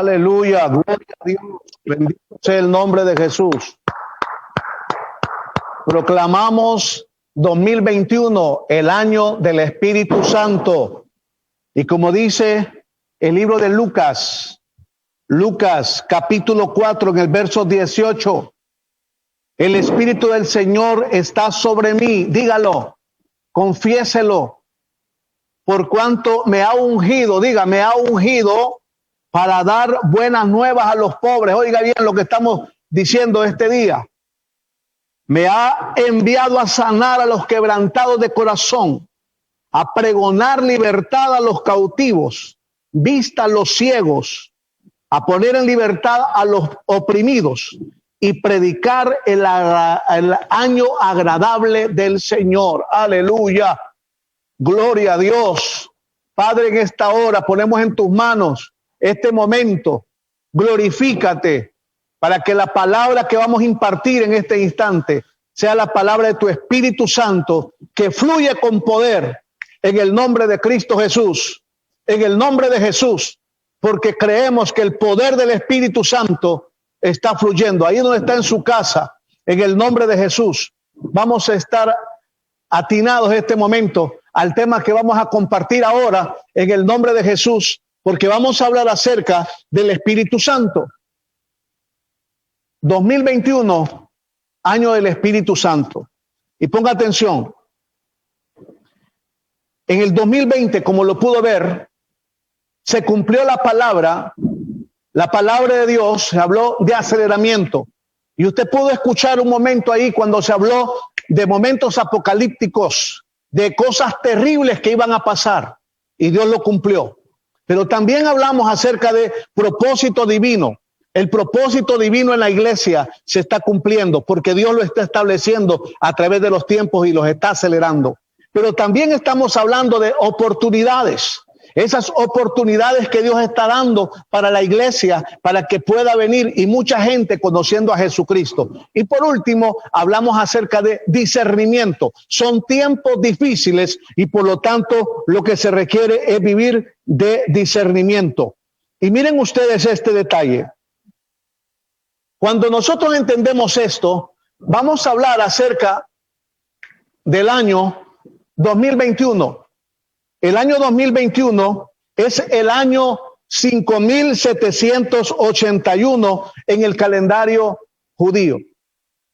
Aleluya, gloria a Dios, bendito sea el nombre de Jesús. Proclamamos 2021, el año del Espíritu Santo. Y como dice el libro de Lucas capítulo 4, en el verso 18, el Espíritu del Señor está sobre mí, dígalo, confiéselo, por cuanto me ha ungido, diga, me ha ungido para dar buenas nuevas a los pobres. Oiga bien lo que estamos diciendo este día. Me ha enviado a sanar a los quebrantados de corazón, a pregonar libertad a los cautivos, vista a los ciegos, a poner en libertad a los oprimidos y predicar el año agradable del Señor. Aleluya. Gloria a Dios. Padre, en esta hora ponemos en tus manos este momento. Glorifícate para que la palabra que vamos a impartir en este instante sea la palabra de tu Espíritu Santo, que fluye con poder en el nombre de Cristo Jesús, en el nombre de Jesús, porque creemos que el poder del Espíritu Santo está fluyendo. Ahí donde está en su casa, en el nombre de Jesús, vamos a estar atinados en este momento al tema que vamos a compartir ahora en el nombre de Jesús, porque vamos a hablar acerca del Espíritu Santo. 2021, año del Espíritu Santo. Y ponga atención, en el 2020, como lo pudo ver, se cumplió la palabra de Dios, se habló de aceleramiento. Y usted pudo escuchar un momento ahí cuando se habló de momentos apocalípticos, de cosas terribles que iban a pasar, y Dios lo cumplió. Pero también hablamos acerca de propósito divino. El propósito divino en la iglesia se está cumpliendo porque Dios lo está estableciendo a través de los tiempos y los está acelerando. Pero también estamos hablando de oportunidades. Esas oportunidades que Dios está dando para la iglesia, para que pueda venir y mucha gente conociendo a Jesucristo. Y por último, hablamos acerca de discernimiento. Son tiempos difíciles y por lo tanto lo que se requiere es vivir de discernimiento. Y miren ustedes este detalle. Cuando nosotros entendemos esto, vamos a hablar acerca del año 2021. El año 2021 es el año 5781 en el calendario judío.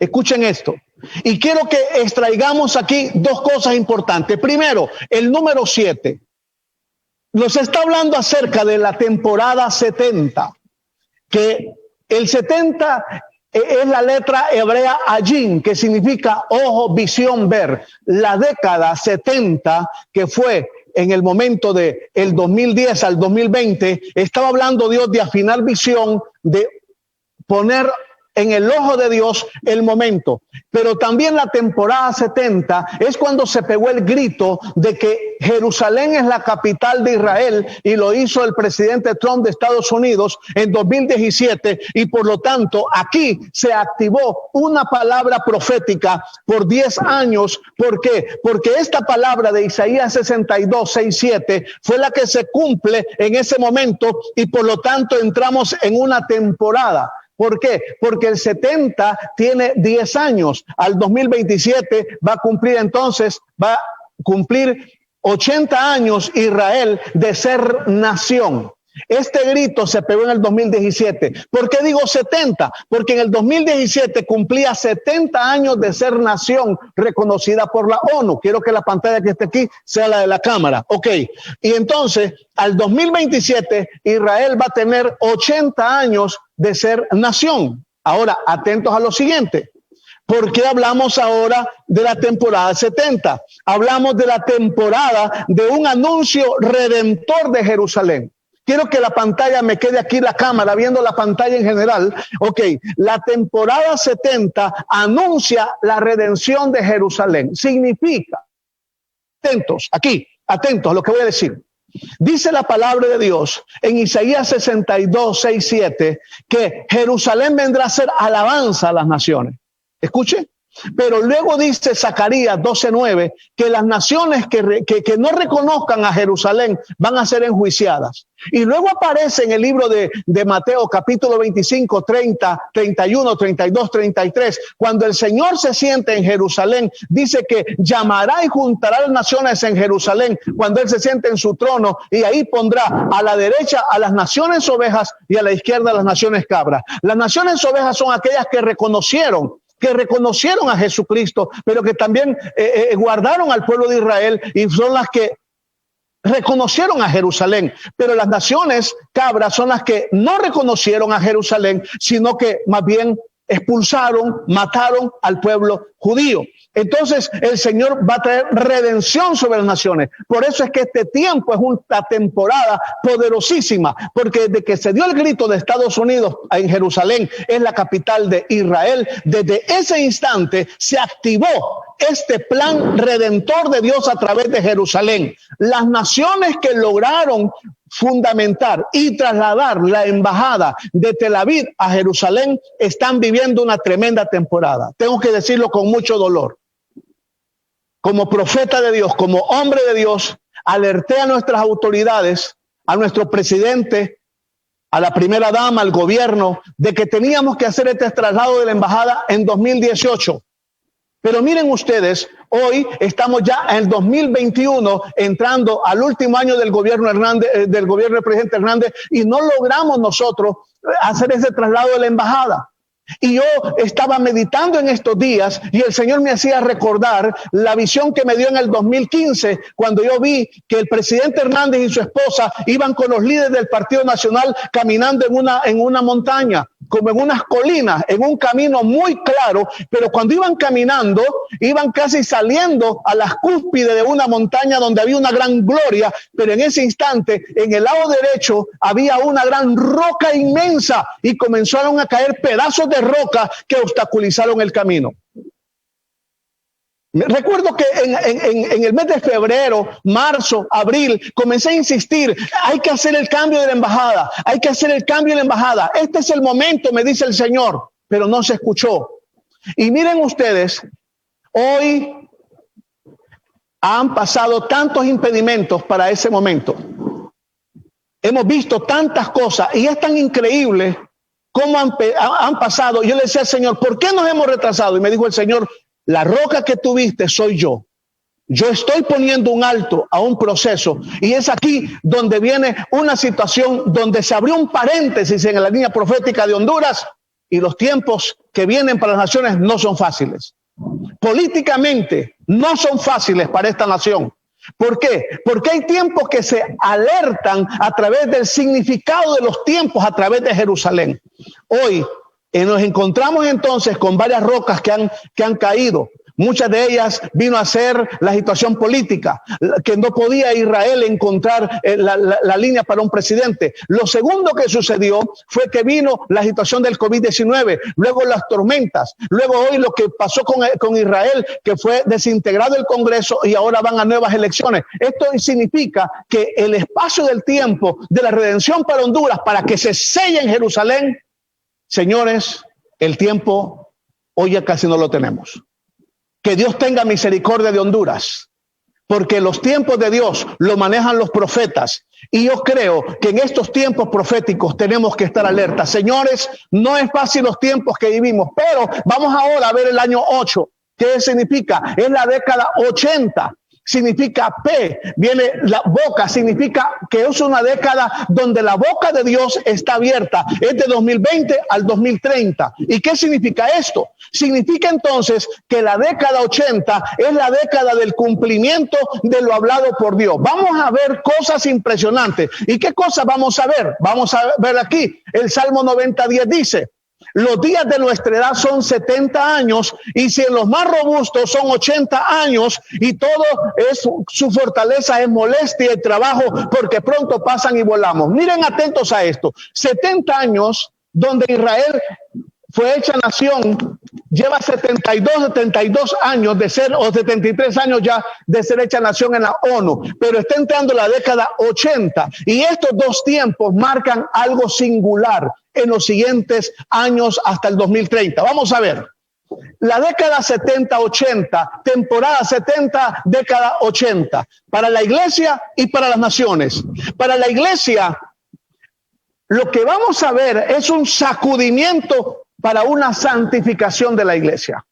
Escuchen esto. Y quiero que extraigamos aquí dos cosas importantes. Primero, el número 7. Nos está hablando acerca de la temporada 70, que el 70 es la letra hebrea Ajin, que significa ojo, visión, ver. La década 70, que fue en el momento de el 2010 al 2020, estaba hablando Dios de afinar visión, de poner en el ojo de Dios el momento. Pero también la temporada 70 es cuando se pegó el grito de que Jerusalén es la capital de Israel, y lo hizo el presidente Trump de Estados Unidos en 2017, y por lo tanto aquí se activó una palabra profética por 10 años. ¿Por qué? Porque esta palabra de Isaías 62, 6, 7 fue la que se cumple en ese momento, y por lo tanto entramos en una temporada. ¿Por qué? Porque el 70 tiene 10 años. Al 2027 va a cumplir 80 años Israel de ser nación. Este grito se pegó en el 2017. ¿Por qué digo 70? Porque en el 2017 cumplía 70 años de ser nación reconocida por la ONU. Quiero que la pantalla que esté aquí sea la de la cámara. Ok. Y entonces, al 2027, Israel va a tener 80 años de ser nación. Ahora, atentos a lo siguiente. ¿Por qué hablamos ahora de la temporada 70? Hablamos de la temporada de un anuncio redentor de Jerusalén. Quiero que la pantalla me quede aquí, la cámara, viendo la pantalla en general. Ok, la temporada 70 anuncia la redención de Jerusalén. Significa, atentos, aquí, atentos a lo que voy a decir. Dice la palabra de Dios en Isaías 62, 6, 7, que Jerusalén vendrá a ser alabanza a las naciones. Escuche, Pero luego dice Zacarías 12:9 que las naciones que no reconozcan a Jerusalén van a ser enjuiciadas. Y luego aparece en el libro de Mateo capítulo 25, 30, 31, 32, 33, cuando el Señor se siente en Jerusalén, dice que llamará y juntará las naciones en Jerusalén cuando Él se siente en su trono, y ahí pondrá a la derecha a las naciones ovejas y a la izquierda a las naciones cabras. Las naciones ovejas son aquellas que reconocieron a Jesucristo, pero que también guardaron al pueblo de Israel, y son las que reconocieron a Jerusalén. Pero las naciones cabras son las que no reconocieron a Jerusalén, sino que más bien expulsaron, mataron al pueblo judío. Entonces el Señor va a traer redención sobre las naciones. Por eso es que este tiempo es una temporada poderosísima, porque desde que se dio el grito de Estados Unidos en Jerusalén, es la capital de Israel, desde ese instante se activó este plan redentor de Dios a través de Jerusalén. Las naciones que lograron fundamentar y trasladar la embajada de Tel Aviv a Jerusalén están viviendo una tremenda temporada. Tengo que decirlo con mucho dolor. Como profeta de Dios, como hombre de Dios, alerté a nuestras autoridades, a nuestro presidente, a la primera dama, al gobierno, de que teníamos que hacer este traslado de la embajada en 2018. Pero miren ustedes, hoy estamos ya en el 2021, entrando al último año del gobierno Hernández, del gobierno del presidente Hernández, y no logramos nosotros hacer ese traslado de la embajada. Y yo estaba meditando en estos días y el Señor me hacía recordar la visión que me dio en el 2015, cuando yo vi que el presidente Hernández y su esposa iban con los líderes del Partido Nacional caminando en una montaña, como en unas colinas, en un camino muy claro, pero cuando iban caminando, iban casi saliendo a las cúspides de una montaña donde había una gran gloria, pero en ese instante, en el lado derecho, había una gran roca inmensa y comenzaron a caer pedazos de roca que obstaculizaron el camino. Recuerdo que en el mes de febrero, marzo, abril, comencé a insistir, hay que hacer el cambio de la embajada, hay que hacer el cambio de la embajada. Este es el momento, me dice el Señor, pero no se escuchó. Y miren ustedes, hoy han pasado tantos impedimentos para ese momento. Hemos visto tantas cosas y es tan increíble cómo han pasado. Yo le decía al Señor, ¿por qué nos hemos retrasado? Y me dijo el Señor, la roca que tú viste soy yo. Yo estoy poniendo un alto a un proceso, y es aquí donde viene una situación donde se abrió un paréntesis en la línea profética de Honduras, y los tiempos que vienen para las naciones no son fáciles. Políticamente no son fáciles para esta nación. ¿Por qué? Porque hay tiempos que se alertan a través del significado de los tiempos a través de Jerusalén. Hoy nos encontramos entonces con varias rocas que han caído. Muchas de ellas vino a ser la situación política, que no podía Israel encontrar la línea para un presidente. Lo segundo que sucedió fue que vino la situación del COVID-19, luego las tormentas, luego hoy lo que pasó con Israel, que fue desintegrado el Congreso y ahora van a nuevas elecciones. Esto significa que el espacio del tiempo de la redención para Honduras, para que se selle en Jerusalén, señores, el tiempo hoy ya casi no lo tenemos. Que Dios tenga misericordia de Honduras, porque los tiempos de Dios lo manejan los profetas. Y yo creo que en estos tiempos proféticos tenemos que estar alerta. Señores, no es fácil los tiempos que vivimos, pero vamos ahora a ver el año 8. ¿Qué significa? Es la década 80. Significa P, viene la boca, significa que es una década donde la boca de Dios está abierta. Es de 2020 al 2030. ¿Y qué significa esto? Significa entonces que la década 80 es la década del cumplimiento de lo hablado por Dios. Vamos a ver cosas impresionantes. ¿Y qué cosas vamos a ver? Vamos a ver aquí. El Salmo 90:10 dice: los días de nuestra edad son 70 años, y si en los más robustos son 80 años, y todo es su fortaleza es molestia y trabajo, porque pronto pasan y volamos. Miren atentos a esto. 70 años donde Israel fue hecha nación, lleva 72 años de ser, o 73 años ya de ser hecha nación en la ONU, pero está entrando la década 80, y estos dos tiempos marcan algo singular en los siguientes años hasta el 2030. Vamos a ver. La década 70-80, temporada 70, década 80, para la iglesia y para las naciones. Para la iglesia, lo que vamos a ver es un sacudimiento para una santificación de la iglesia.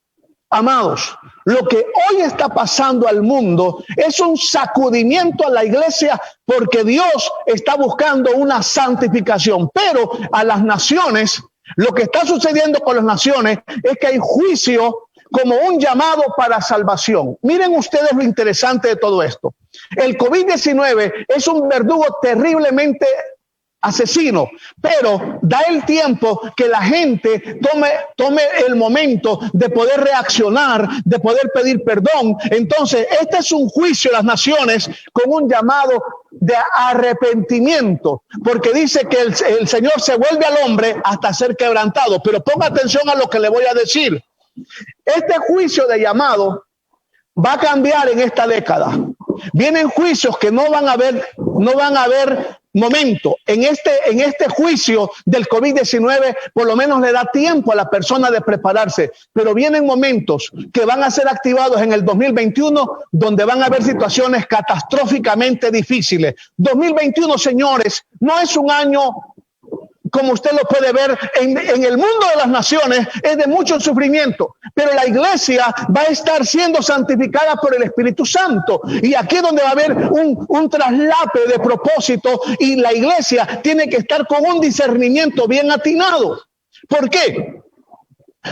Amados, lo que hoy está pasando al mundo es un sacudimiento a la iglesia porque Dios está buscando una santificación. Pero a las naciones, lo que está sucediendo con las naciones es que hay juicio como un llamado para salvación. Miren ustedes lo interesante de todo esto. El COVID-19 es un verdugo terriblemente asesino, pero da el tiempo que la gente tome el momento de poder reaccionar, de poder pedir perdón. Entonces, este es un juicio a las naciones con un llamado de arrepentimiento, porque dice que el Señor se vuelve al hombre hasta ser quebrantado. Pero ponga atención a lo que le voy a decir. Este juicio de llamado va a cambiar en esta década. Vienen juicios que no van a haber momento. En este juicio del COVID-19, por lo menos le da tiempo a la persona de prepararse, pero vienen momentos que van a ser activados en el 2021, donde van a haber situaciones catastróficamente difíciles. 2021, señores, no es un año, como usted lo puede ver en el mundo de las naciones, es de mucho sufrimiento, pero la iglesia va a estar siendo santificada por el Espíritu Santo, y aquí es donde va a haber un traslape de propósito, y la iglesia tiene que estar con un discernimiento bien atinado. ¿Por qué?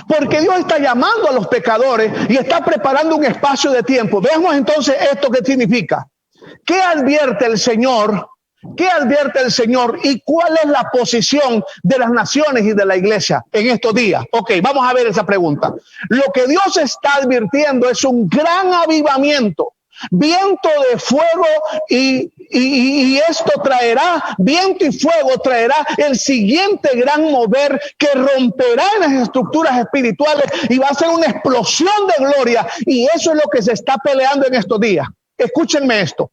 Porque Dios está llamando a los pecadores y está preparando un espacio de tiempo. Veamos entonces esto que significa. ¿Qué advierte el Señor? ¿Qué advierte el Señor y cuál es la posición de las naciones y de la iglesia en estos días? Ok, vamos a ver esa pregunta. Lo que Dios está advirtiendo es un gran avivamiento, viento de fuego y esto traerá, viento y fuego traerá el siguiente gran mover que romperá en las estructuras espirituales y va a ser una explosión de gloria, y eso es lo que se está peleando en estos días. Escúchenme esto.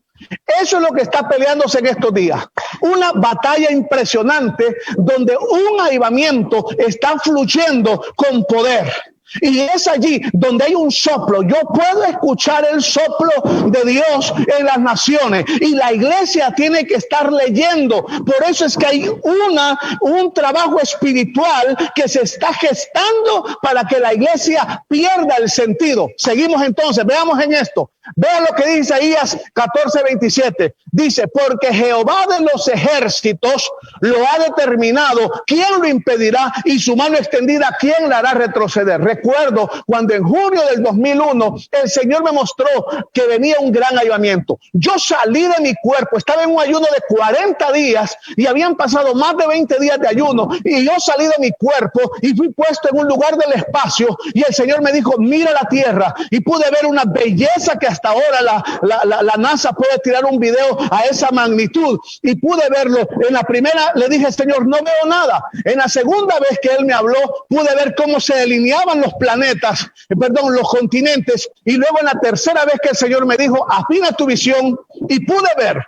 Eso es lo que está peleándose en estos días. Una batalla impresionante donde un avivamiento está fluyendo con poder. Y es allí donde hay un soplo. Yo puedo escuchar el soplo de Dios en las naciones, y la iglesia tiene que estar leyendo. Por eso es que hay un trabajo espiritual que se está gestando para que la iglesia pierda el sentido. Seguimos entonces, veamos en esto. Vean lo que dice Isaías 14:27. Dice: porque Jehová de los ejércitos lo ha determinado, ¿quién lo impedirá? Y su mano extendida, ¿quién la hará retroceder? Recuerdo cuando en junio del 2001 el Señor me mostró que venía un gran avivamiento. Yo salí de mi cuerpo, estaba en un ayuno de 40 días y habían pasado más de 20 días de ayuno, y yo salí de mi cuerpo y fui puesto en un lugar del espacio, y el Señor me dijo: mira la tierra, y pude ver una belleza que hasta ahora la NASA puede tirar un video a esa magnitud, y pude verlo. En la primera le dije: Señor, no veo nada. En la segunda vez que Él me habló, pude ver cómo se delineaban los planetas, los continentes, y luego en la tercera vez que el Señor me dijo: afina tu visión, y pude ver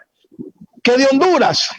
que de Honduras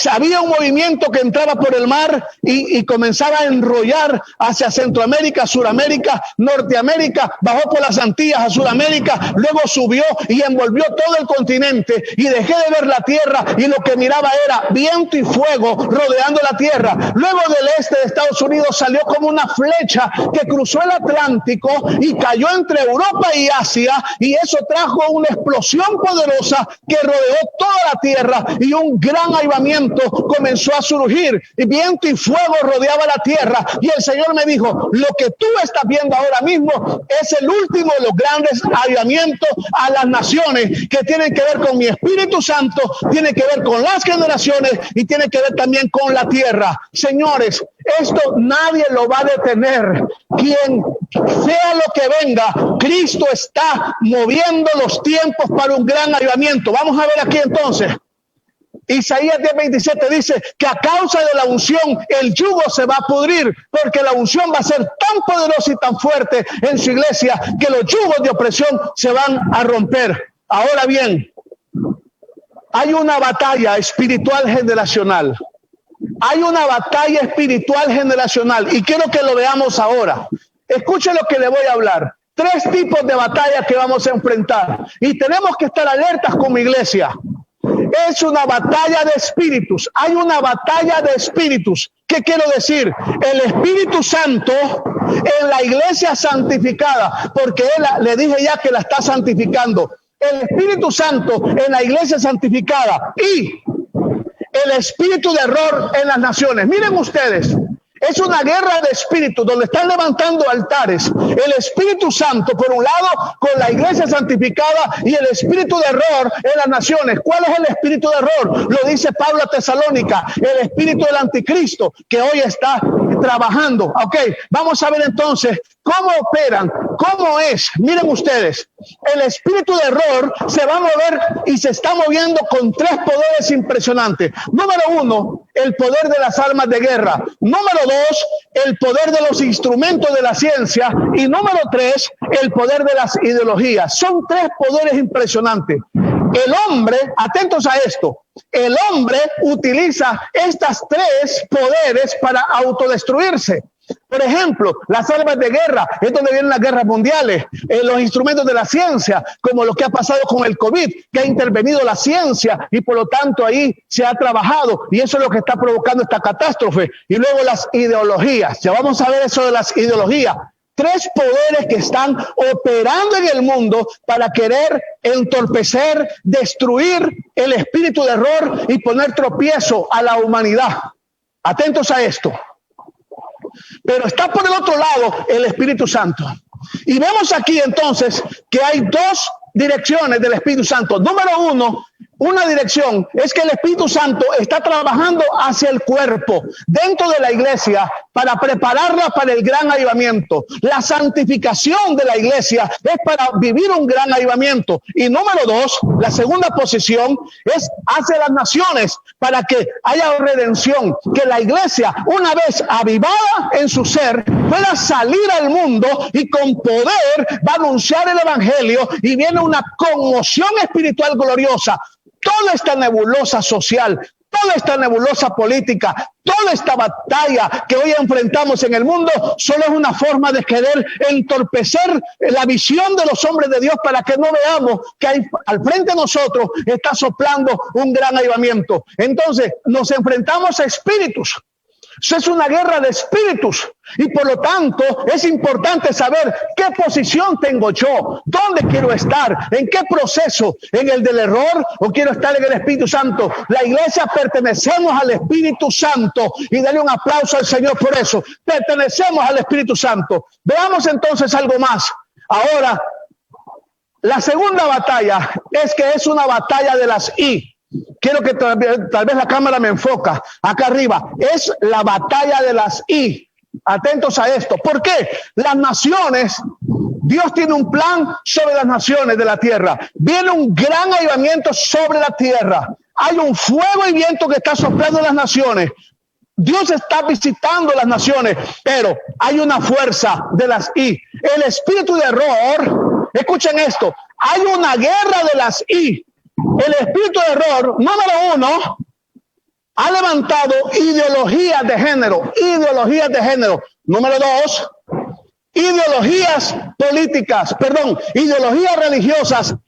había un movimiento que entraba por el mar y comenzaba a enrollar hacia Centroamérica, Suramérica, Norteamérica, bajó por las Antillas a Sudamérica, luego subió y envolvió todo el continente, y dejé de ver la tierra, y lo que miraba era viento y fuego rodeando la tierra. Luego del este de Estados Unidos salió como una flecha que cruzó el Atlántico y cayó entre Europa y Asia, y eso trajo una explosión poderosa que rodeó toda la tierra, y un gran avivamiento comenzó a surgir, y viento y fuego rodeaba la tierra. Y el Señor me dijo: lo que tú estás viendo ahora mismo es el último de los grandes avivamientos a las naciones, que tienen que ver con mi Espíritu Santo, tiene que ver con las generaciones y tiene que ver también con la tierra. Señores, esto nadie lo va a detener. Quien sea lo que venga, Cristo está moviendo los tiempos para un gran avivamiento. Vamos a ver aquí entonces. Isaías 10:27 dice que a causa de la unción el yugo se va a pudrir, porque la unción va a ser tan poderosa y tan fuerte en su iglesia que los yugos de opresión se van a romper. Ahora bien, hay una batalla espiritual generacional. Hay una batalla espiritual generacional, y quiero que lo veamos ahora. Escuche lo que le voy a hablar. 3 tipos de batallas que vamos a enfrentar. Y tenemos que estar alertas como iglesia. Es una batalla de espíritus. Hay una batalla de espíritus. ¿Qué quiero decir? El Espíritu Santo en la iglesia santificada, porque él, le dije ya que la está santificando. El Espíritu Santo en la iglesia santificada y el espíritu de error en las naciones. Miren ustedes. Es una guerra de espíritus donde están levantando altares. El Espíritu Santo, por un lado, con la iglesia santificada y el espíritu de error en las naciones. ¿Cuál es el espíritu de error? Lo dice Pablo a Tesalónica, el espíritu del anticristo que hoy está trabajando. Ok, vamos a ver entonces cómo operan, cómo es. Miren ustedes, el espíritu de error se va a mover y se está moviendo con 3 poderes impresionantes. Número 1, el poder de las armas de guerra. Número 2, el poder de los instrumentos de la ciencia. Y número 3, el poder de las ideologías. Son 3 poderes impresionantes. El hombre, atentos a esto, el hombre utiliza estas 3 poderes para autodestruirse. Por ejemplo, las armas de guerra, es donde vienen las guerras mundiales, los instrumentos de la ciencia, como lo que ha pasado con el COVID, que ha intervenido la ciencia y por lo tanto ahí se ha trabajado y eso es lo que está provocando esta catástrofe. Y luego las ideologías, ya vamos a ver eso de las ideologías. 3 poderes que están operando en el mundo para querer entorpecer, destruir el espíritu de error y poner tropiezo a la humanidad. Atentos a esto. Pero está por el otro lado el Espíritu Santo. Y vemos aquí entonces que hay 2 direcciones del Espíritu Santo. Número 1, una dirección es que el Espíritu Santo está trabajando hacia el cuerpo, dentro de la iglesia, para prepararla para el gran avivamiento. La santificación de la iglesia es para vivir un gran avivamiento. Y número 2, la segunda posición es hacia las naciones, para que haya redención, que la iglesia, una vez avivada en su ser, pueda salir al mundo y con poder va a anunciar el evangelio y viene una conmoción espiritual gloriosa. Toda esta nebulosa social, toda esta nebulosa política, toda esta batalla que hoy enfrentamos en el mundo, solo es una forma de querer entorpecer la visión de los hombres de Dios para que no veamos que hay, al frente de nosotros está soplando un gran avivamiento. Entonces nos enfrentamos a espíritus. Eso es una guerra de espíritus y por lo tanto es importante saber qué posición tengo yo, dónde quiero estar, en qué proceso, en el del error o quiero estar en el Espíritu Santo. La iglesia pertenecemos al Espíritu Santo y dale un aplauso al Señor por eso. Pertenecemos al Espíritu Santo. Veamos entonces algo más. Ahora, la segunda batalla es que es una batalla de las I. Quiero que tal vez la cámara me enfoca acá arriba. Es la batalla de las I. Atentos a esto. ¿Por qué? Las naciones, Dios tiene un plan sobre las naciones de la tierra. Viene un gran avivamiento sobre la tierra. Hay un fuego y viento que está soplando en las naciones. Dios está visitando las naciones, pero hay una fuerza de las I. El espíritu de error, escuchen esto, hay una guerra de las I. El espíritu de error, número 1, ha levantado ideologías de género. Número 2, ideologías religiosas,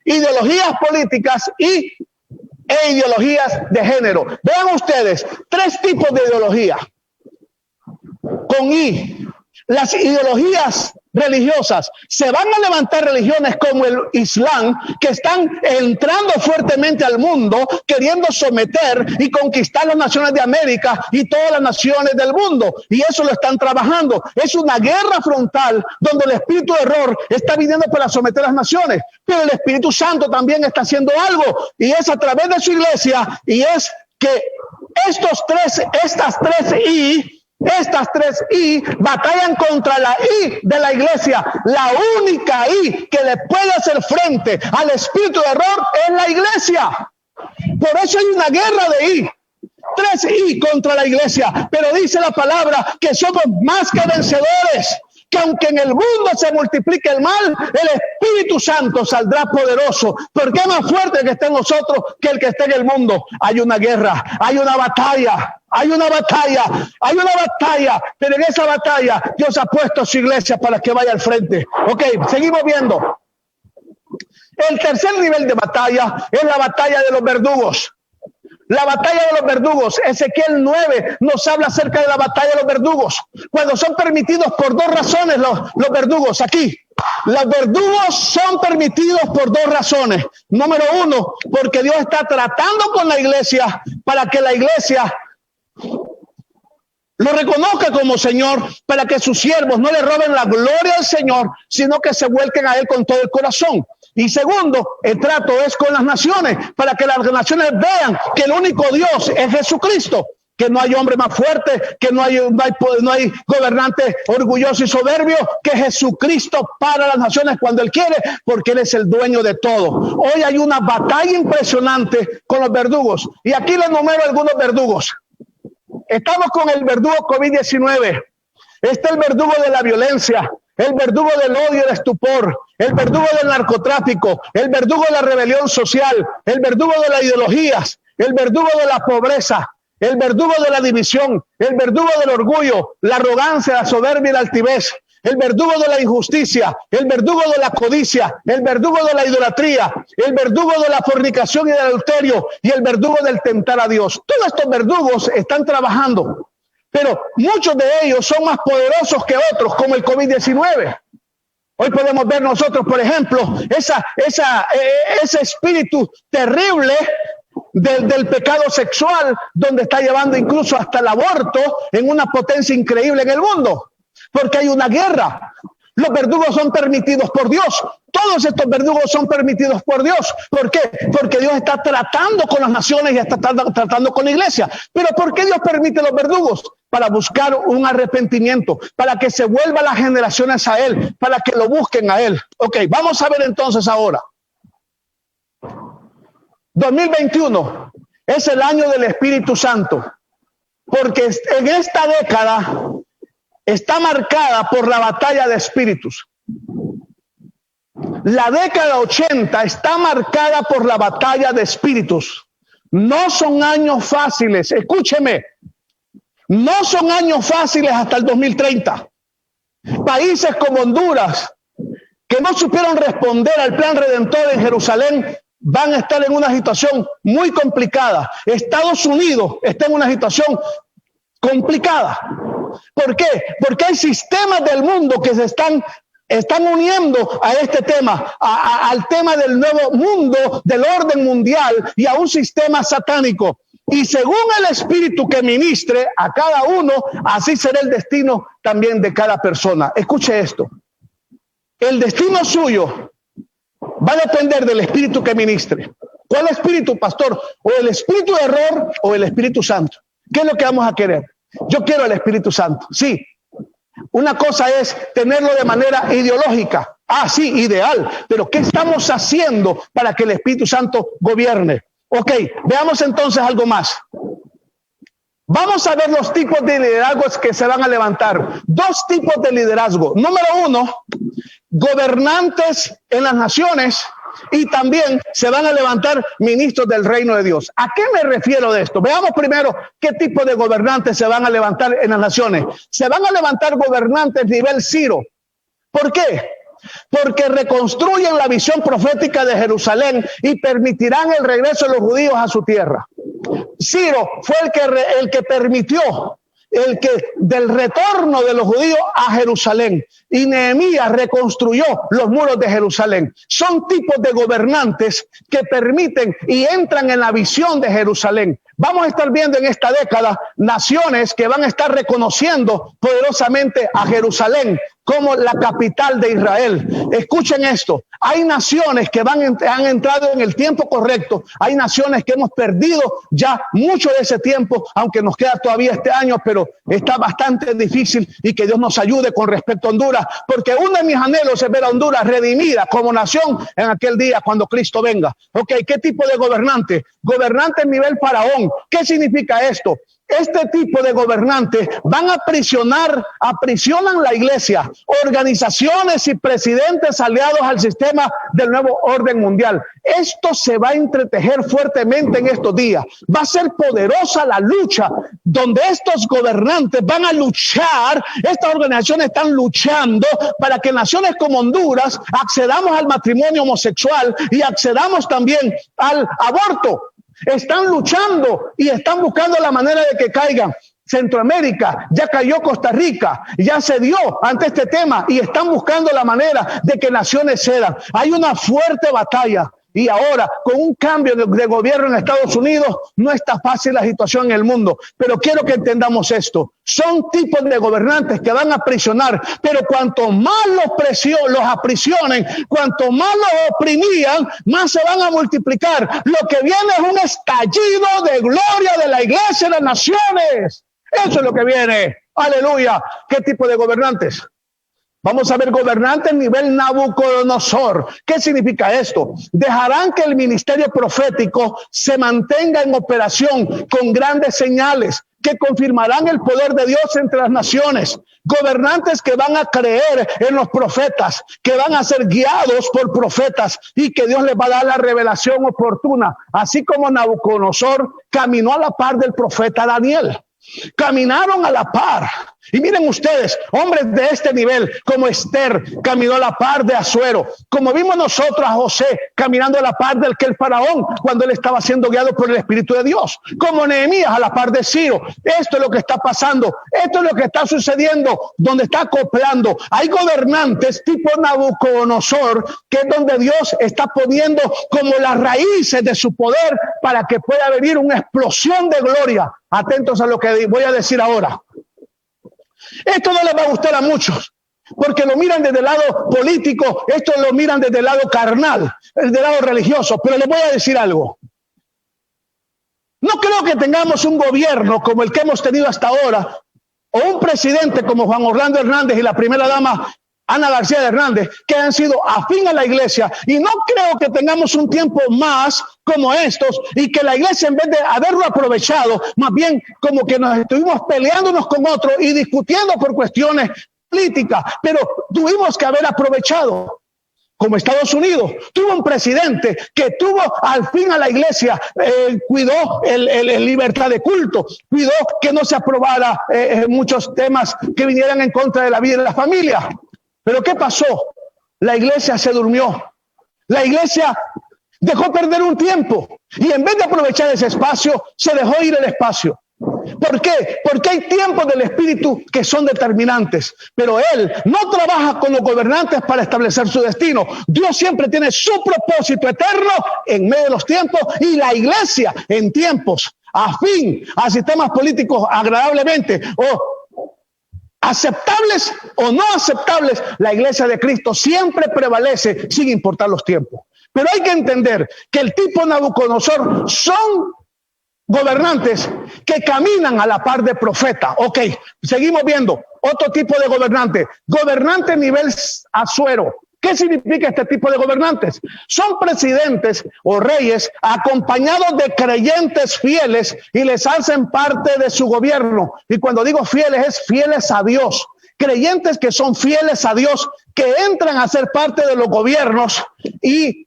ideologías políticas e ideologías de género. Vean ustedes, 3 tipos de ideología. Con I, las ideologías religiosas. Se van a levantar religiones como el Islam que están entrando fuertemente al mundo, queriendo someter y conquistar las naciones de América y todas las naciones del mundo. Y eso lo están trabajando. Es una guerra frontal donde el espíritu de error está viniendo para someter las naciones. Pero el Espíritu Santo también está haciendo algo y es a través de su iglesia y es que estas tres I batallan contra la I de la iglesia. La única I que le puede hacer frente al espíritu de error es la iglesia. Por eso hay una guerra de I. 3 I contra la iglesia. Pero dice la palabra que somos más que vencedores. que aunque en el mundo se multiplique el mal, el Espíritu Santo saldrá poderoso, porque es más fuerte el que está en nosotros que el que está en el mundo. Hay una guerra, hay una batalla. Hay una batalla, pero en esa batalla Dios ha puesto a su iglesia para que vaya al frente. Ok, seguimos viendo. El tercer nivel de batalla es la batalla de los verdugos. La batalla de los verdugos. Ezequiel 9 nos habla acerca de la batalla de los verdugos. Cuando son permitidos por dos razones los verdugos aquí. Los verdugos son permitidos por dos razones. Número uno, porque Dios está tratando con la iglesia para que la iglesia lo reconozca como Señor, para que sus siervos no le roben la gloria al Señor, sino que se vuelquen a Él con todo el corazón. Y segundo, el trato es con las naciones, para que las naciones vean que el único Dios es Jesucristo, que no hay hombre más fuerte, que no hay gobernante orgulloso y soberbio, que Jesucristo para las naciones cuando Él quiere, porque Él es el dueño de todo. Hoy hay una batalla impresionante con los verdugos, y aquí les numero algunos verdugos. Estamos con el verdugo COVID-19. Está el verdugo de la violencia, el verdugo del odio y el estupor, el verdugo del narcotráfico, el verdugo de la rebelión social, el verdugo de las ideologías, el verdugo de la pobreza, el verdugo de la división, el verdugo del orgullo, la arrogancia, la soberbia y la altivez, el verdugo de la injusticia, el verdugo de la codicia, el verdugo de la idolatría, el verdugo de la fornicación y del adulterio y el verdugo del tentar a Dios. Todos estos verdugos están trabajando, pero muchos de ellos son más poderosos que otros, como el COVID-19. Hoy podemos ver nosotros, por ejemplo, ese espíritu terrible del pecado sexual, donde está llevando incluso hasta el aborto en una potencia increíble en el mundo. Porque hay una guerra. Los verdugos son permitidos por Dios. Todos estos verdugos son permitidos por Dios. ¿Por qué? Porque Dios está tratando con las naciones y está tratando con la iglesia. Pero ¿por qué Dios permite los verdugos? Para buscar un arrepentimiento, para que se vuelvan las generaciones a Él, para que lo busquen a Él. Ok, vamos a ver entonces ahora. 2021 es el año del Espíritu Santo, porque en esta década está marcada por la batalla de espíritus. La década 80 está marcada por la batalla de espíritus. No son años fáciles, escúcheme, no son años fáciles hasta el 2030. Países como Honduras, que no supieron responder al plan redentor en Jerusalén, van a estar en una situación muy complicada. Estados Unidos está en una situación complicada. ¿Por qué? Porque hay sistemas del mundo que se están uniendo a este tema, al tema del nuevo mundo, del orden mundial y a un sistema satánico. Y según el espíritu que ministre a cada uno, así será el destino también de cada persona. Escuche esto. El destino suyo va a depender del espíritu que ministre. ¿Cuál espíritu, pastor? ¿O el espíritu de error o el Espíritu Santo? ¿Qué es lo que vamos a querer? Yo quiero el Espíritu Santo. Sí. Una cosa es tenerlo de manera ideológica. Ah, sí, ideal. Pero ¿qué estamos haciendo para que el Espíritu Santo gobierne? Ok, veamos entonces algo más. Vamos a ver los tipos de liderazgos que se van a levantar. Dos tipos de liderazgo. Número uno, gobernantes en las naciones, y también se van a levantar ministros del reino de Dios. ¿A qué me refiero de esto? Veamos primero qué tipo de gobernantes se van a levantar en las naciones. Se van a levantar gobernantes nivel Ciro. ¿Por qué? Porque reconstruyen la visión profética de Jerusalén y permitirán el regreso de los judíos a su tierra. Ciro fue el que permitió del retorno de los judíos a Jerusalén, y Nehemías reconstruyó los muros de Jerusalén. Son tipos de gobernantes que permiten y entran en la visión de Jerusalén. Vamos a estar viendo en esta década naciones que van a estar reconociendo poderosamente a Jerusalén como la capital de Israel. Escuchen esto, hay naciones que han entrado en el tiempo correcto, hay naciones que hemos perdido ya mucho de ese tiempo, aunque nos queda todavía este año, pero está bastante difícil, y que Dios nos ayude con respecto a Honduras, porque uno de mis anhelos es ver a Honduras redimida como nación en aquel día cuando Cristo venga. Ok, ¿qué tipo de gobernante? Gobernante en nivel faraón. ¿Qué significa esto? Este tipo de gobernantes van a aprisionan la iglesia, organizaciones y presidentes aliados al sistema del nuevo orden mundial. Esto se va a entretejer fuertemente en estos días. Va a ser poderosa la lucha donde estos gobernantes van a luchar. Estas organizaciones están luchando para que naciones como Honduras accedamos al matrimonio homosexual y accedamos también al aborto. Están luchando y están buscando la manera de que caigan. Centroamérica, ya cayó Costa Rica, ya se dio ante este tema y están buscando la manera de que naciones cedan. Hay una fuerte batalla. Y ahora, con un cambio de gobierno en Estados Unidos, no está fácil la situación en el mundo. Pero quiero que entendamos esto. Son tipos de gobernantes que van a aprisionar, pero cuanto más los aprisionen, cuanto más los oprimían, más se van a multiplicar. Lo que viene es un estallido de gloria de la iglesia de las naciones. Eso es lo que viene. Aleluya. ¿Qué tipo de gobernantes? Vamos a ver gobernantes nivel Nabucodonosor. ¿Qué significa esto? Dejarán que el ministerio profético se mantenga en operación con grandes señales que confirmarán el poder de Dios entre las naciones. Gobernantes que van a creer en los profetas, que van a ser guiados por profetas y que Dios les va a dar la revelación oportuna. Así como Nabucodonosor caminó a la par del profeta Daniel. Caminaron a la par. Y miren ustedes, hombres de este nivel, como Esther caminó a la par de Asuero, como vimos nosotros a José caminando a la par del que el faraón cuando él estaba siendo guiado por el Espíritu de Dios, como Nehemías a la par de Ciro. Esto es lo que está pasando, esto es lo que está sucediendo, donde está acoplando. Hay gobernantes tipo Nabucodonosor, que es donde Dios está poniendo como las raíces de su poder para que pueda venir una explosión de gloria. Atentos a lo que voy a decir ahora. Esto no les va a gustar a muchos, porque lo miran desde el lado político, esto lo miran desde el lado carnal, desde el lado religioso, pero les voy a decir algo. No creo que tengamos un gobierno como el que hemos tenido hasta ahora, o un presidente como Juan Orlando Hernández y la primera dama Ana García de Hernández, que han sido afín a la iglesia, y no creo que tengamos un tiempo más como estos y que la iglesia, en vez de haberlo aprovechado, más bien como que nos estuvimos peleando unos con otros y discutiendo por cuestiones políticas, pero tuvimos que haber aprovechado. Como Estados Unidos tuvo un presidente que tuvo al fin a la iglesia, cuidó el libertad de culto, cuidó que no se aprobara muchos temas que vinieran en contra de la vida de la familia. Pero ¿qué pasó? La iglesia se durmió. La iglesia dejó perder un tiempo y en vez de aprovechar ese espacio, se dejó ir el espacio. ¿Por qué? Porque hay tiempos del Espíritu que son determinantes, pero Él no trabaja con los gobernantes para establecer su destino. Dios siempre tiene su propósito eterno en medio de los tiempos, y la iglesia en tiempos afín a sistemas políticos agradablemente o aceptables o no aceptables, la iglesia de Cristo siempre prevalece sin importar los tiempos. Pero hay que entender que el tipo Nabucodonosor son gobernantes que caminan a la par de profeta. Ok, seguimos viendo otro tipo de gobernante. Gobernante nivel Asuero. ¿Qué significa este tipo de gobernantes? Son presidentes o reyes acompañados de creyentes fieles y les hacen parte de su gobierno. Y cuando digo fieles, es fieles a Dios. Creyentes que son fieles a Dios, que entran a ser parte de los gobiernos y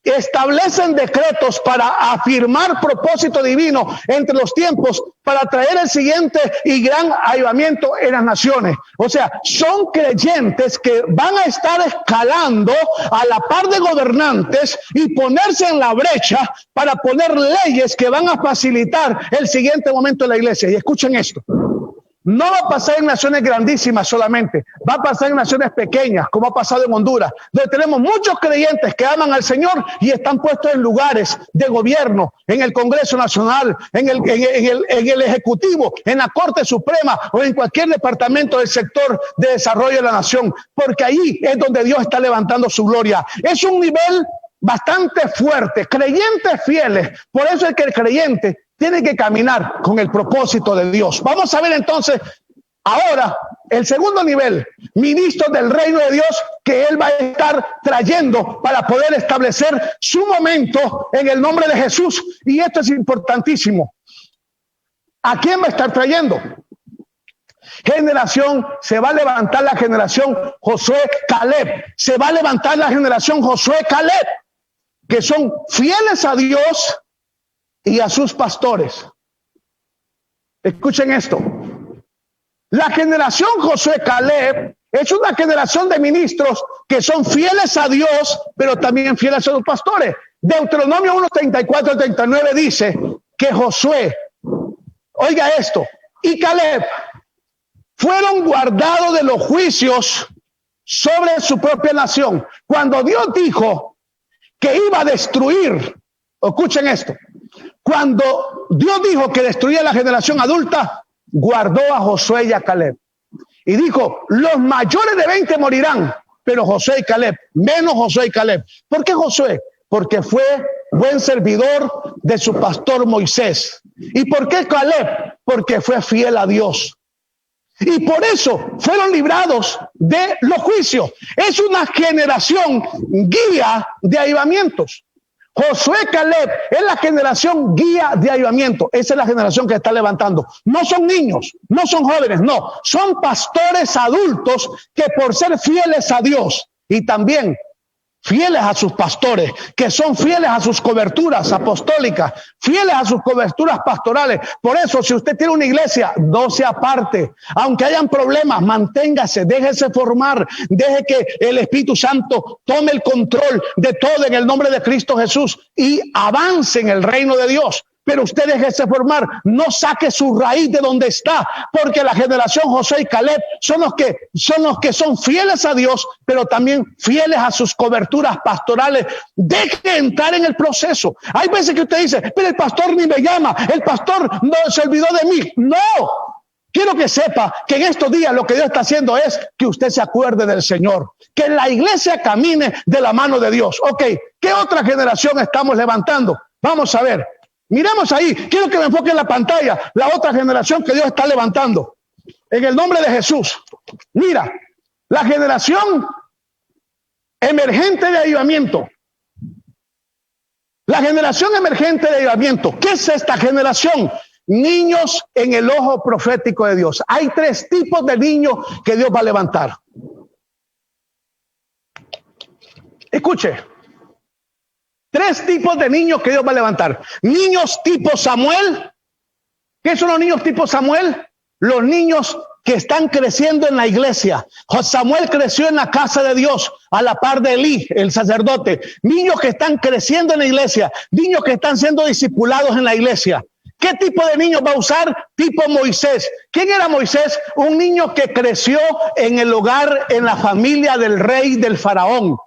establecen decretos para afirmar propósito divino entre los tiempos, para traer el siguiente y gran avivamiento en las naciones. O sea, son creyentes que van a estar escalando a la par de gobernantes y ponerse en la brecha para poner leyes que van a facilitar el siguiente momento de la iglesia. Y escuchen esto. No va a pasar en naciones grandísimas solamente, va a pasar en naciones pequeñas, como ha pasado en Honduras, donde tenemos muchos creyentes que aman al Señor y están puestos en lugares de gobierno, en el Congreso Nacional, en el Ejecutivo, en la Corte Suprema o en cualquier departamento del sector de desarrollo de la nación, porque ahí es donde Dios está levantando su gloria. Es un nivel bastante fuerte, creyentes fieles. Por eso es que el creyente tiene que caminar con el propósito de Dios. Vamos a ver entonces ahora el segundo nivel, ministros del reino de Dios, que Él va a estar trayendo para poder establecer su momento en el nombre de Jesús. Y esto es importantísimo. ¿A quién va a estar trayendo? Generación, se va a levantar la generación Josué Caleb. Se va a levantar la generación Josué Caleb, que son fieles a Dios y a sus pastores. Escuchen esto. La generación Josué Caleb es una generación de ministros que son fieles a Dios, pero también fieles a los pastores. Deuteronomio 1:34 al 39 dice que Josué, oiga esto, y Caleb fueron guardados de los juicios sobre su propia nación. Cuando Dios dijo que iba a destruir, escuchen esto, cuando Dios dijo que destruía la generación adulta, guardó a Josué y a Caleb. Y dijo, los mayores de 20 morirán, pero Josué y Caleb, menos Josué y Caleb. ¿Por qué Josué? Porque fue buen servidor de su pastor Moisés. ¿Y por qué Caleb? Porque fue fiel a Dios. Y por eso fueron librados de los juicios. Es una generación guía de avivamientos. Josué Caleb es la generación guía de avivamiento. Esa es la generación que está levantando. No son niños, no son jóvenes, no. Son pastores adultos que por ser fieles a Dios y también fieles a sus pastores, que son fieles a sus coberturas apostólicas, fieles a sus coberturas pastorales. Por eso, si usted tiene una iglesia, no se aparte. Aunque hayan problemas, manténgase, déjese formar, deje que el Espíritu Santo tome el control de todo en el nombre de Cristo Jesús y avance en el reino de Dios. Pero usted déjese formar, no saque su raíz de donde está, porque la generación Josué y Caleb son los que son fieles a Dios, pero también fieles a sus coberturas pastorales. Deje entrar en el proceso. Hay veces que usted dice, pero el pastor ni me llama, el pastor no se olvidó de mí. No, quiero que sepa que en estos días lo que Dios está haciendo es que usted se acuerde del Señor, que la iglesia camine de la mano de Dios. Ok, ¿qué otra generación estamos levantando? Vamos a ver. Miremos ahí, quiero que me enfoque en la pantalla, la otra generación que Dios está levantando. En el nombre de Jesús. Mira, la generación emergente de avivamiento. La generación emergente de avivamiento. ¿Qué es esta generación? Niños en el ojo profético de Dios. Hay tres tipos de niños que Dios va a levantar. Escuche. Tres tipos de niños que Dios va a levantar. Niños tipo Samuel. ¿Qué son los niños tipo Samuel? Los niños que están creciendo en la iglesia. Samuel creció en la casa de Dios a la par de Elí, el sacerdote. Niños que están creciendo en la iglesia. Niños que están siendo discipulados en la iglesia. ¿Qué tipo de niños va a usar? Tipo Moisés. ¿Quién era Moisés? Un niño que creció en el hogar, en la familia del rey del faraón.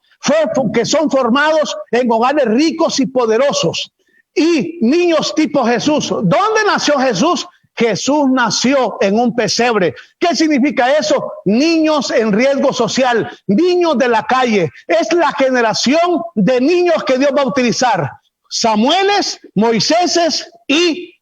Que son formados en hogares ricos y poderosos. Y niños tipo Jesús. ¿Dónde nació Jesús? Jesús nació en un pesebre. ¿Qué significa eso? Niños en riesgo social, niños de la calle. Es la generación de niños que Dios va a utilizar. Samueles, Moiséses y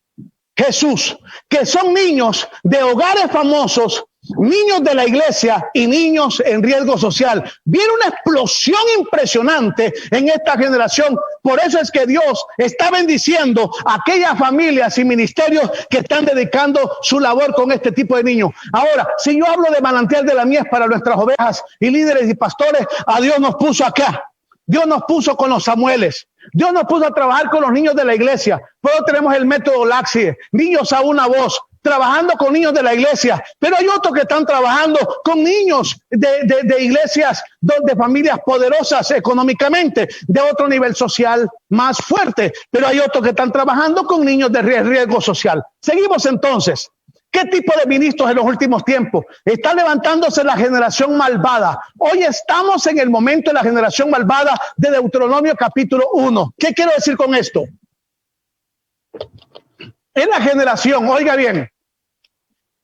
Jesús, que son niños de hogares famosos, niños de la iglesia y niños en riesgo social. Viene una explosión impresionante en esta generación. Por eso es que Dios está bendiciendo a aquellas familias y ministerios que están dedicando su labor con este tipo de niños. Ahora, si yo hablo de manantial de la mies para nuestras ovejas y líderes y pastores, a Dios nos puso acá. Dios nos puso con los Samueles. Dios nos puso a trabajar con los niños de la iglesia. Luego tenemos el método Laxi, niños a una voz, trabajando con niños de la iglesia. Pero hay otros que están trabajando con niños de iglesias, de familias poderosas económicamente, de otro nivel social más fuerte. Pero hay otros que están trabajando con niños de riesgo social. Seguimos entonces. ¿Qué tipo de ministros en los últimos tiempos? Está levantándose la generación malvada. Hoy estamos en el momento de la generación malvada de Deuteronomio capítulo 1. ¿Qué quiero decir con esto? Es la generación, oiga bien,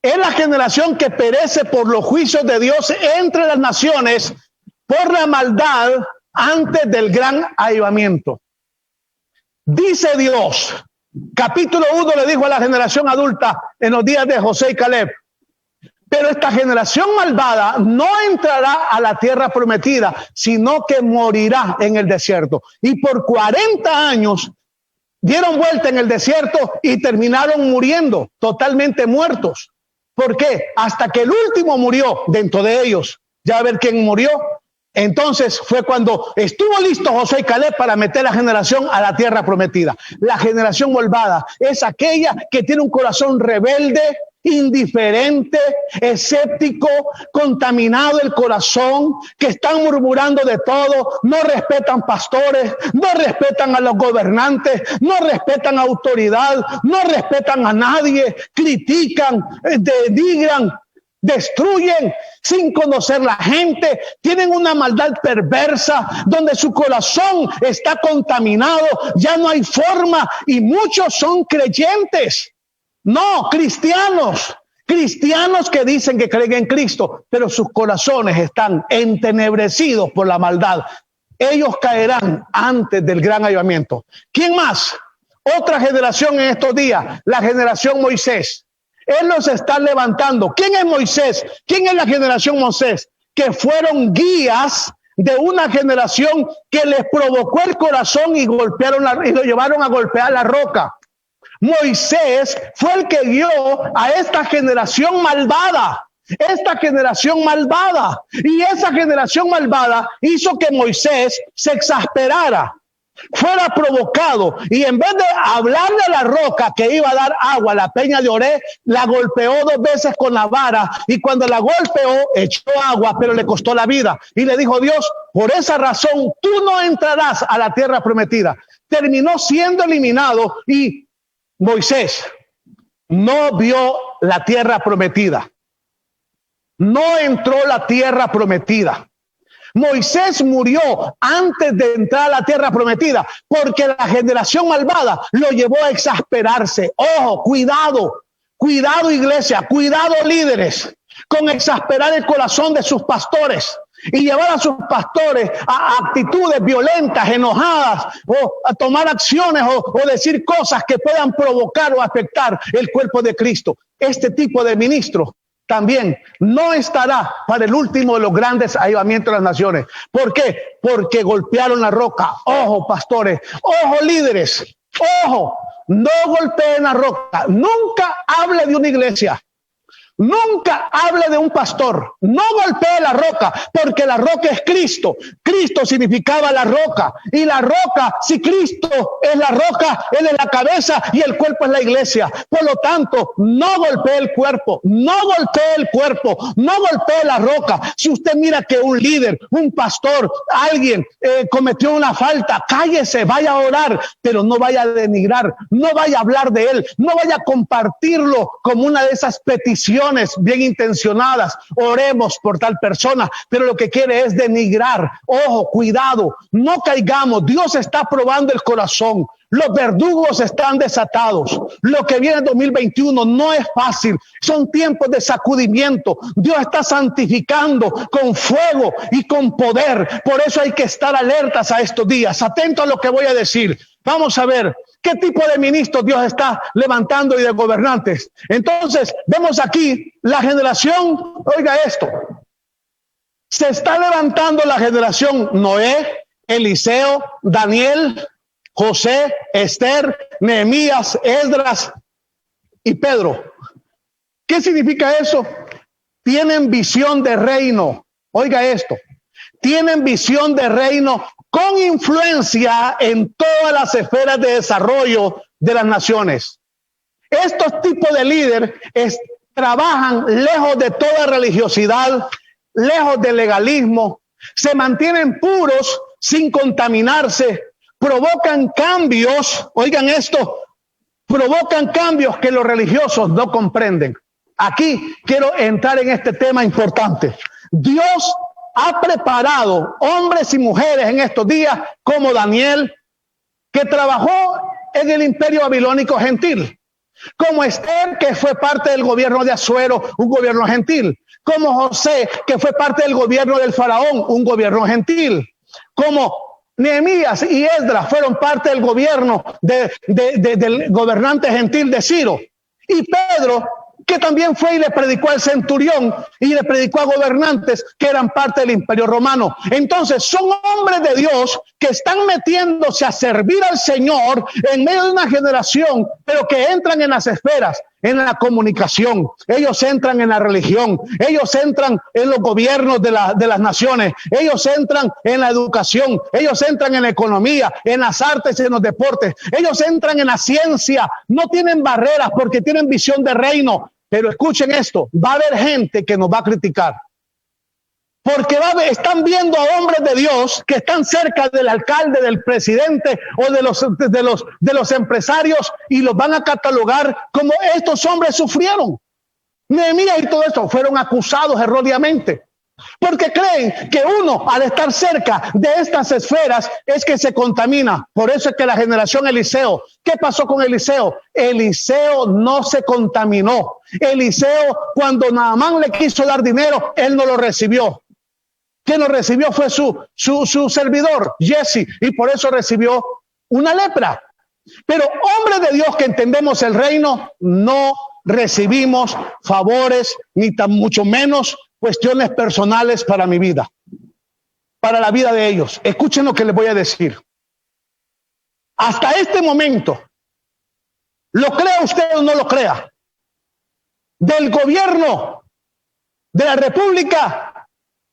es la generación que perece por los juicios de Dios entre las naciones por la maldad antes del gran avivamiento. Dice Dios, capítulo 1 le dijo a la generación adulta en los días de Josué y Caleb, pero esta generación malvada no entrará a la tierra prometida, sino que morirá en el desierto. Y por 40 años dieron vuelta en el desierto y terminaron muriendo, totalmente muertos. ¿Por qué? Hasta que el último murió dentro de ellos. Ya a ver quién murió. Entonces fue cuando estuvo listo Josué y Caleb para meter la generación a la tierra prometida. La generación malvada es aquella que tiene un corazón rebelde, indiferente, escéptico, contaminado el corazón, que están murmurando de todo, no respetan pastores, no respetan a los gobernantes, no respetan autoridad, no respetan a nadie, critican, denigran, destruyen sin conocer la gente, tienen una maldad perversa donde su corazón está contaminado, ya no hay forma y muchos son creyentes. No, cristianos que dicen que creen en Cristo, pero sus corazones están entenebrecidos por la maldad. Ellos caerán antes del gran avivamiento. ¿Quién más? Otra generación en estos días, la generación Moisés. Él los está levantando. ¿Quién es Moisés? ¿Quién es la generación Moisés? Que fueron guías de una generación que les provocó el corazón y y lo llevaron a golpear la roca. Moisés fue el que guió a esta generación malvada. Y esa generación malvada hizo que Moisés se exasperara, fuera provocado, y en vez de hablarle a la roca que iba a dar agua, la peña de Oré, la golpeó 2 veces con la vara, y cuando la golpeó echó agua, pero le costó la vida. Y le dijo Dios: por esa razón tú no entrarás a la tierra prometida. Terminó siendo eliminado y Moisés no vio la tierra prometida. No entró a la tierra prometida. Moisés murió antes de entrar a la tierra prometida porque la generación malvada lo llevó a exasperarse. Ojo, cuidado iglesia, cuidado líderes, con exasperar el corazón de sus pastores y llevar a sus pastores a actitudes violentas, enojadas, o a tomar acciones o decir cosas que puedan provocar o afectar el cuerpo de Cristo. Este tipo de ministros también no estará para el último de los grandes avivamientos de las naciones. ¿Por qué? Porque golpearon la roca. Ojo, pastores, ojo, líderes, ojo, no golpeen la roca. Nunca hable de una iglesia. Nunca hable de un pastor, no golpee la roca, porque la roca es Cristo. Cristo significaba la roca, y la roca, si Cristo es la roca, Él es la cabeza y el cuerpo es la iglesia. Por lo tanto, no golpee el cuerpo, no golpee la roca. Si usted mira que un líder, un pastor, alguien cometió una falta, cállese, vaya a orar, pero no vaya a denigrar, no vaya a hablar de él, no vaya a compartirlo como una de esas peticiones bien intencionadas. Oremos por tal persona, pero lo que quiere es denigrar. Ojo, cuidado, no caigamos. Dios está probando el corazón. Los verdugos están desatados. Lo que viene en 2021 no es fácil. Son tiempos de sacudimiento. Dios está santificando con fuego y con poder. Por eso hay que estar alertas a estos días. Atento a lo que voy a decir. Vamos a ver qué tipo de ministros Dios está levantando y de gobernantes. Entonces, vemos aquí la generación, oiga esto, se está levantando la generación Noé, Eliseo, Daniel, José, Esther, Nehemías, Esdras y Pedro. ¿Qué significa eso? Tienen visión de reino. Oiga esto, tienen visión de reino con influencia en todas las esferas de desarrollo de las naciones. Estos tipos de líderes trabajan lejos de toda religiosidad, lejos del legalismo, se mantienen puros sin contaminarse, provocan cambios, oigan esto, provocan cambios que los religiosos no comprenden. Aquí quiero entrar en este tema importante. Dios ha preparado hombres y mujeres en estos días como Daniel, que trabajó en el imperio babilónico gentil, como Esther, que fue parte del gobierno de Asuero, un gobierno gentil, como José, que fue parte del gobierno del faraón, un gobierno gentil, como Nehemías y Esdras fueron parte del gobierno del gobernante gentil de Ciro, y Pedro que también fue y le predicó al centurión y le predicó a gobernantes que eran parte del Imperio Romano. Entonces son hombres de Dios que están metiéndose a servir al Señor en medio de una generación, pero que entran en las esferas, en la comunicación, ellos entran en la religión, ellos entran en los gobiernos de las naciones, ellos entran en la educación, ellos entran en la economía, en las artes y en los deportes, ellos entran en la ciencia, no tienen barreras porque tienen visión de reino. Pero escuchen esto, va a haber gente que nos va a criticar. Porque están viendo a hombres de Dios que están cerca del alcalde, del presidente o de los empresarios y los van a catalogar como estos hombres sufrieron. Nehemías y todo esto fueron acusados erróneamente. Porque creen que uno, al estar cerca de estas esferas, es que se contamina. Por eso es que la generación Eliseo, ¿qué pasó con Eliseo? Eliseo no se contaminó. Eliseo, cuando Naamán le quiso dar dinero, él no lo recibió. Quien lo recibió fue su servidor, Jesse, y por eso recibió una lepra. Pero hombres de Dios que entendemos el reino, no recibimos favores, ni tan mucho menos cuestiones personales para mi vida, para la vida de ellos. Escuchen lo que les voy a decir. Hasta este momento, lo crea usted o no lo crea, del gobierno de la República,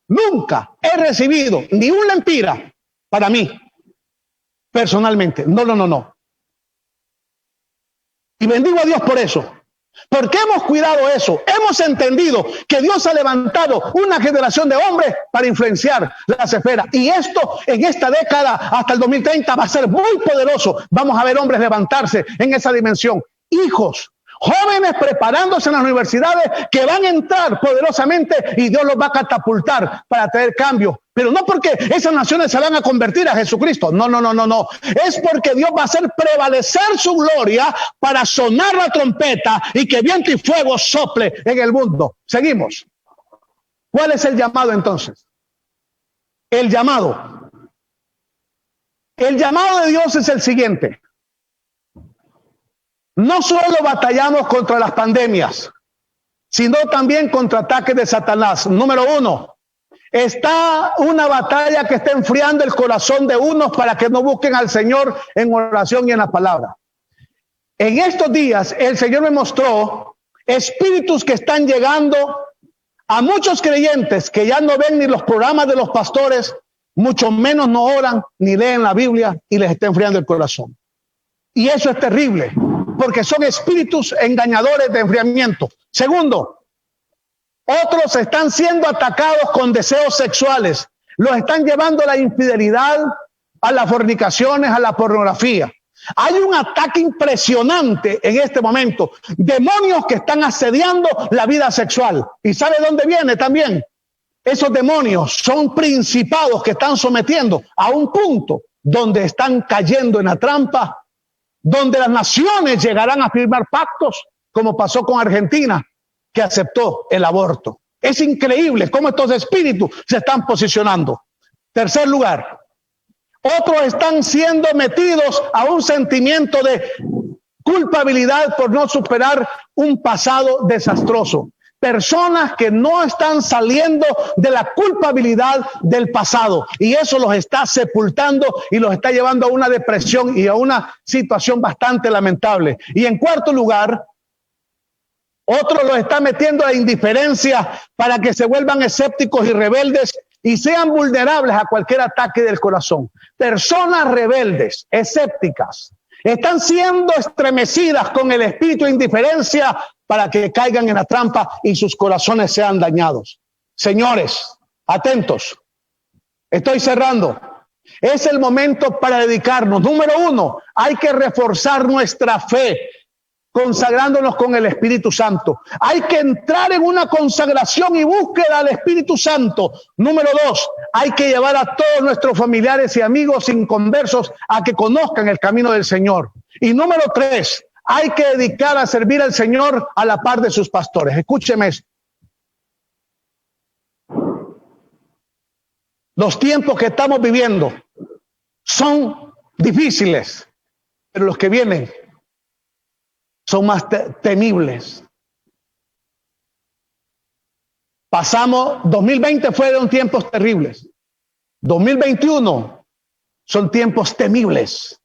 nunca he recibido ni un lempira para mí, personalmente. No. Y bendigo a Dios por eso. Porque hemos cuidado eso, hemos entendido que Dios ha levantado una generación de hombres para influenciar las esferas. Y esto en esta década hasta el 2030 va a ser muy poderoso. Vamos a ver hombres levantarse en esa dimensión. Hijos, jóvenes preparándose en las universidades que van a entrar poderosamente y Dios los va a catapultar para traer cambio. Pero no porque esas naciones se van a convertir a Jesucristo. No. Es porque Dios va a hacer prevalecer su gloria para sonar la trompeta y que viento y fuego sople en el mundo. Seguimos. ¿Cuál es el llamado entonces? El llamado de Dios es el siguiente. No solo batallamos contra las pandemias, sino también contra ataques de Satanás. Número uno. Está una batalla que está enfriando el corazón de unos para que no busquen al Señor en oración y en la palabra. En estos días el Señor me mostró espíritus que están llegando a muchos creyentes que ya no ven ni los programas de los pastores, mucho menos no oran ni leen la Biblia y les está enfriando el corazón. Y eso es terrible, porque son espíritus engañadores de enfriamiento. Segundo, otros están siendo atacados con deseos sexuales. Los están llevando a la infidelidad, a las fornicaciones, a la pornografía. Hay un ataque impresionante en este momento. Demonios que están asediando la vida sexual. ¿Y sabe dónde viene también? Esos demonios son principados que están sometiendo a un punto donde están cayendo en la trampa, donde las naciones llegarán a firmar pactos, como pasó con Argentina, que aceptó el aborto. Es increíble cómo estos espíritus se están posicionando. Tercer lugar, otros están siendo metidos a un sentimiento de culpabilidad por no superar un pasado desastroso. Personas que no están saliendo de la culpabilidad del pasado y eso los está sepultando y los está llevando a una depresión y a una situación bastante lamentable. Y en cuarto lugar, otros los está metiendo a la indiferencia para que se vuelvan escépticos y rebeldes y sean vulnerables a cualquier ataque del corazón. Personas rebeldes, escépticas, están siendo estremecidas con el espíritu de indiferencia para que caigan en la trampa y sus corazones sean dañados. Señores, atentos. Estoy cerrando. Es el momento para dedicarnos. Número uno, hay que reforzar nuestra fe, consagrándonos con el Espíritu Santo. Hay que entrar en una consagración y búsqueda del Espíritu Santo. Número dos, hay que llevar a todos nuestros familiares y amigos inconversos a que conozcan el camino del Señor. Y número tres, hay que dedicar a servir al Señor a la par de sus pastores. Escúcheme esto. Los tiempos que estamos viviendo son difíciles, pero los que vienen son más temibles. Pasamos, 2020 fueron tiempos terribles. 2021 son tiempos temibles.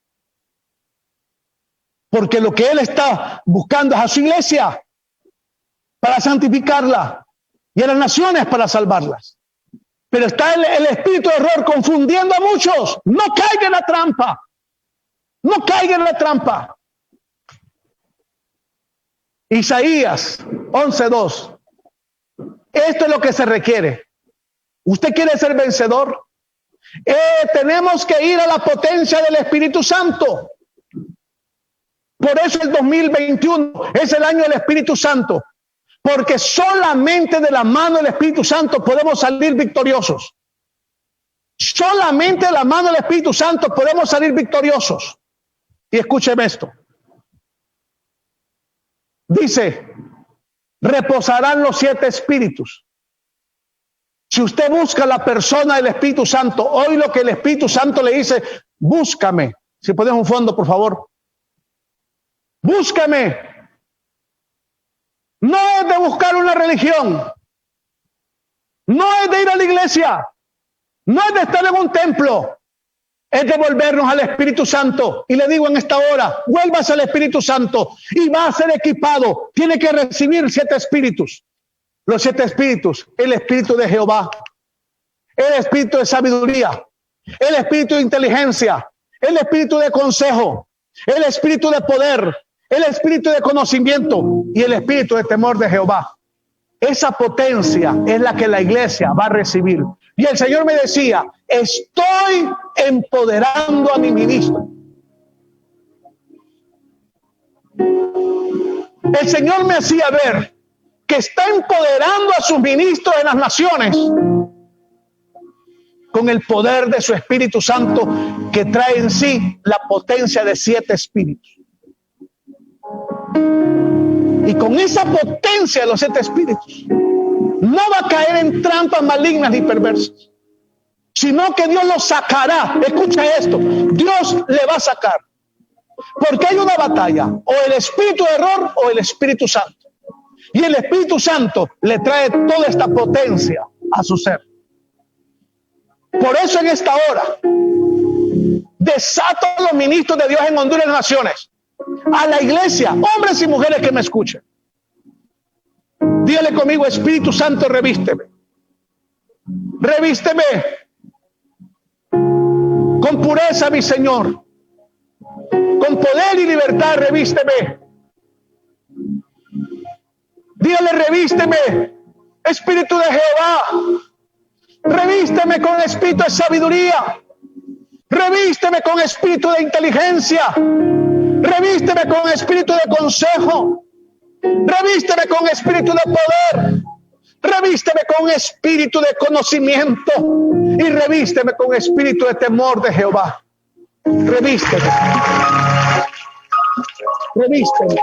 Porque lo que Él está buscando es a su iglesia para santificarla y a las naciones para salvarlas. Pero está el espíritu de error confundiendo a muchos. No caiga en la trampa. No caiga en la trampa. Isaías 11:2. Esto es lo que se requiere. ¿Usted quiere ser vencedor? Tenemos que ir a la potencia del Espíritu Santo. Por eso el 2021 es el año del Espíritu Santo. Porque solamente de la mano del Espíritu Santo podemos salir victoriosos. Solamente de la mano del Espíritu Santo podemos salir victoriosos. Y escúcheme esto. Dice, reposarán los 7 espíritus. Si usted busca la persona del Espíritu Santo, hoy lo que el Espíritu Santo le dice, búscame. Si pones un fondo, por favor. Búscame. No es de buscar una religión. No es de ir a la iglesia. No es de estar en un templo. Es de volvernos al Espíritu Santo. Y le digo en esta hora, vuélvase al Espíritu Santo y va a ser equipado. Tiene que recibir 7 espíritus. Los 7 espíritus, el espíritu de Jehová, el espíritu de sabiduría, el espíritu de inteligencia, el espíritu de consejo, el espíritu de poder, el espíritu de conocimiento y el espíritu de temor de Jehová. Esa potencia es la que la iglesia va a recibir. Y el Señor me decía, estoy empoderando a mi ministro. El Señor me hacía ver que está empoderando a sus ministros en las naciones con el poder de su Espíritu Santo, que trae en sí la potencia de 7 espíritus. Y con esa potencia de los 7 espíritus no va a caer en trampas malignas ni perversas, sino que Dios lo sacará. Escucha esto, Dios le va a sacar, porque hay una batalla, o el espíritu de error o el Espíritu Santo. Y el Espíritu Santo le trae toda esta potencia a su ser. Por eso en esta hora desato a los ministros de Dios en Honduras y naciones, a la iglesia, hombres y mujeres que me escuchen. Dígale conmigo, Espíritu Santo, revísteme. Revísteme con pureza, mi Señor. Con poder y libertad, revísteme. Dígale, revísteme, Espíritu de Jehová. Revísteme con espíritu de sabiduría. Revísteme con espíritu de inteligencia. Revísteme con espíritu de consejo. Revísteme con espíritu de poder. Revísteme con espíritu de conocimiento. Y revísteme con espíritu de temor de Jehová. Revísteme. Revísteme.